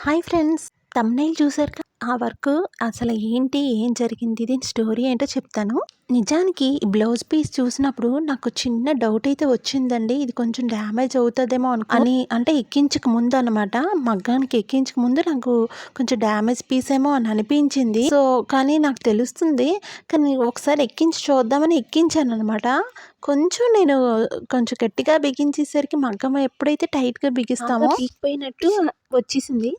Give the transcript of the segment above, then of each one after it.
Hi friends, thumbnail చూసారుగా? ఆ work అసలు ఏంటి, ఏం జరిగింది, దీని స్టోరీ ఏంటో చెప్తాను. నిజానికి ఈ బ్లౌజ్ పీస్ చూసినప్పుడు నాకు చిన్న డౌట్ అయితే వచ్చిందండి. ఇది కొంచెం డ్యామేజ్ అవుతుందేమో అని అంటే ఎక్కించక ముందు అనమాట. మగ్గానికి ఎక్కించక ముందు నాకు కొంచెం డ్యామేజ్ పీస్ ఏమో అని అనిపించింది. సో కానీ నాకు తెలుస్తుంది. కానీ ఒకసారి ఎక్కించి చూద్దామని ఎక్కించాను అనమాట. నేను కొంచెం గట్టిగా బిగించేసరికి మగ్గం ఎప్పుడైతే టైట్‌గా బిగిస్తామో పీకిపోయినట్టు వచ్చేసింది.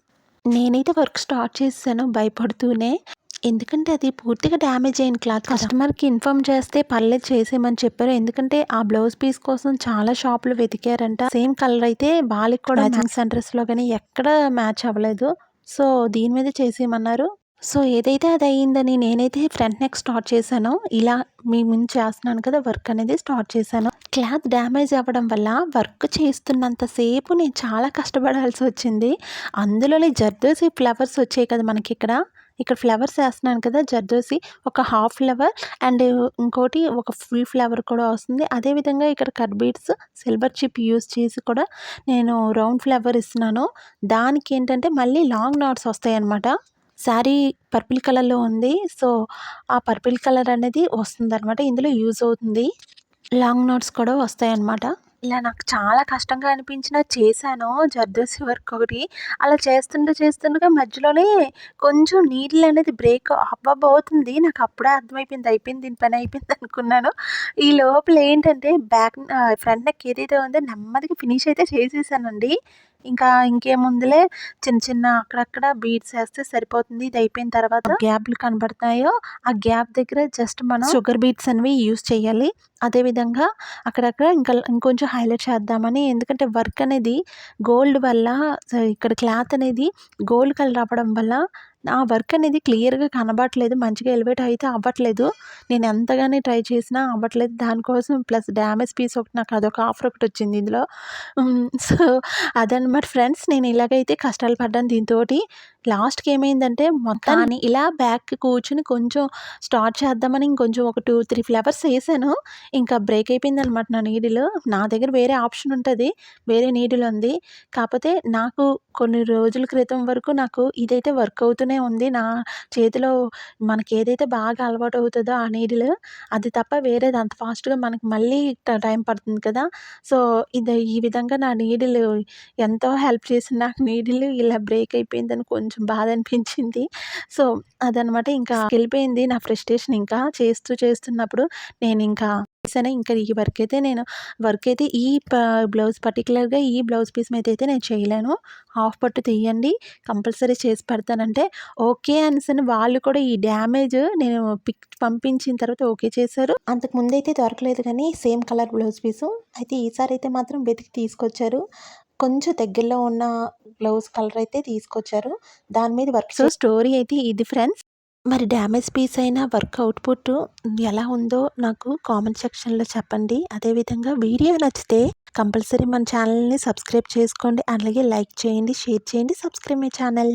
నేనైతే వర్క్ స్టార్ట్ చేసేసాను భయపడుతూనే. ఎందుకంటే అది పూర్తిగా డ్యామేజ్ అయిన క్లాత్. కస్టమర్‌కి ఇన్ఫార్మ్ చేస్తే పర్లేదు చేసేయమని చెప్పారు. ఎందుకంటే ఆ బ్లౌజ్ పీస్ కోసం చాలా షాపులు వెతికారంట. సేమ్ కలర్ అయితే వాళ్ళకి కూడా మ్యాచింగ్ సెంటర్స్‌లో గాని ఎక్కడ మ్యాచ్ అవ్వలేదు. సో దీని మీద చేసేయమన్నారు. సో ఏదైతే అది అయిందని నేనైతే ఫ్రంట్ నెక్ స్టార్ట్ చేశానో, ఇలా మీ ముందు చేస్తున్నాను కదా, వర్క్ అనేది స్టార్ట్ చేశాను. క్లాత్ డ్యామేజ్ అవ్వడం వల్ల వర్క్ చేస్తున్నంత సేపు నేను చాలా కష్టపడాల్సి వచ్చింది. అందులోనే జర్దోసి ఫ్లవర్స్ వచ్చాయి కదా మనకి ఇక్కడ ఫ్లవర్స్ వేస్తున్నాను కదా, జర్దోసి ఒక హాఫ్ ఫ్లవర్ అండ్ ఇంకోటి ఒక ఫుల్ ఫ్లవర్ కూడా వస్తుంది. అదేవిధంగా ఇక్కడ cut beads silver chip use చేసి కూడా నేను రౌండ్ ఫ్లవర్ ఇస్తున్నాను. దానికి ఏంటంటే మళ్ళీ లాంగ్ నాట్స్ వస్తాయి అన్నమాట. శారీ పర్పుల్ కలర్‌లో ఉంది. సో ఆ పర్పుల్ కలర్ అనేది వస్తుందనమాట. ఇందులో యూజ్ అవుతుంది. లాంగ్ నోట్స్ కూడా వస్తాయన్నమాట. ఇలా నాకు చాలా కష్టంగా అనిపించినా చేశాను జర్దోసి వర్క్ ఒకటి. అలా చేస్తుండగా మధ్యలోనే కొంచెం నీడిల్ అనేది బ్రేక్ అవ్వబోతుంది. నాకు అప్పుడే అర్థమైపోయింది. అయిపోయింది, దీని పని అయిపోయింది అనుకున్నాను. ఈ లోపల ఏంటంటే ఫ్రంట్ నెక్ ఏదైతే ఉందో నెమ్మదిగా ఫినిష్ అయితే చేసేసానండి. ఇంకా ఇంకేముందిలే, చిన్న అక్కడక్కడ బీడ్స్ వేస్తే సరిపోతుంది. ఇది అయిపోయిన తర్వాత గ్యాప్‌లు కనబడతాయో ఆ గ్యాప్ దగ్గర జస్ట్ మనం షుగర్ బీడ్స్ అనేవి యూజ్ చేయాలి. అదేవిధంగా అక్కడక్కడ ఇంకొంచెం హైలైట్ చేద్దామని, ఎందుకంటే వర్క్ అనేది గోల్డ్ వల్ల ఇక్కడ క్లాత్ అనేది గోల్డ్ కలర్ అవ్వడం వల్ల ఆ వర్క్ అనేది క్లియర్‌గా కనబడట్లేదు. మంచిగా ఎలివేట్ అయితే అవ్వట్లేదు. నేను ఎంతగానో ట్రై చేసినా అవ్వట్లేదు. దానికోసం ప్లస్ డ్యామేజ్ పీస్ ఒకటి, నాకు అదొక ఆఫర్ ఒకటి వచ్చింది ఇందులో. సో అదనమాట ఫ్రెండ్స్. నేను ఇలాగైతే కష్టాలు పడ్డాను దీంతోటి. లాస్ట్‌కి ఏమైందంటే మొత్తాన్ని ఇలా బ్యాక్‌కి కూర్చొని కొంచెం స్టార్ట్ చేద్దామని ఇంకొంచెం ఒక 2, 3 ఫ్లవర్స్ ఏసాను. ఇంకా బ్రేక్ అయిపోయిందనమాట నా నీడిల్. నా దగ్గర వేరే ఆప్షన్ ఉంటది. వేరే నీడిల్ ఉంది. కాకపోతే నాకు కొన్ని రోజుల క్రితం వరకు నాకు ఇదైతే వర్క్ అవుతూనే ఉంది. నా చేతిలో మనకేదైతే బాగా అలవాటు అవుతదో ఆ నీడిల్, అది తప్ప వేరేది అంత ఫాస్ట్‌గా మనకి మళ్ళీ టైం పడుతుంది కదా! సో ఈ విధంగా నా నీడిల్ ఎంతో హెల్ప్ చేసింది. నాకు నీడిల్ ఇలా బ్రేక్ అయిపోయిందని కొంచెం బాధ అనిపించింది. సో అదనమాట. ఇంకా వెళ్ళిపోయింది నా ఫ్రస్ట్రేషన్. ఇంకా చేస్తున్నప్పుడు నేనింకా చేశాను. ఇంకా ఈ వర్క్ అయితే ఈ బ్లౌజ్ పర్టిక్యులర్‌గా ఈ బ్లౌజ్ పీస్ మీద అయితే నేను చేయలేను. హాఫ్ పట్టు తీయండి, కంపల్సరీ చేసి పెడతానంటే ఓకే అనేసని వాళ్ళు కూడా ఈ డ్యామేజ్ నేను పిక్ పంపించిన తర్వాత ఓకే చేశారు. అంతకు ముందైతే దొరకలేదు కానీ సేమ్ కలర్ బ్లౌజ్ పీసు. అయితే ఈసారి అయితే మాత్రం వెతికి తీసుకొచ్చారు. కొంచెం దగ్గరలో ఉన్న బ్లౌజ్ కలర్ అయితే తీసుకొచ్చారు. దాని మీద వర్క్. సో స్టోరీ అయితే ఇది ఫ్రెండ్స్. మరి డ్యామేజ్ పీస్ అయిన వర్క్ అవుట్‌పుట్ ఎలా ఉందో నాకు కామెంట్ సెక్షన్‌లో చెప్పండి. అదేవిధంగా వీడియో నచ్చితే కంపల్సరీ మన ఛానల్‌ని సబ్స్క్రైబ్ చేసుకోండి. అలాగే లైక్ చేయండి, షేర్ చేయండి, సబ్స్క్రైబ్ మై ఛానల్.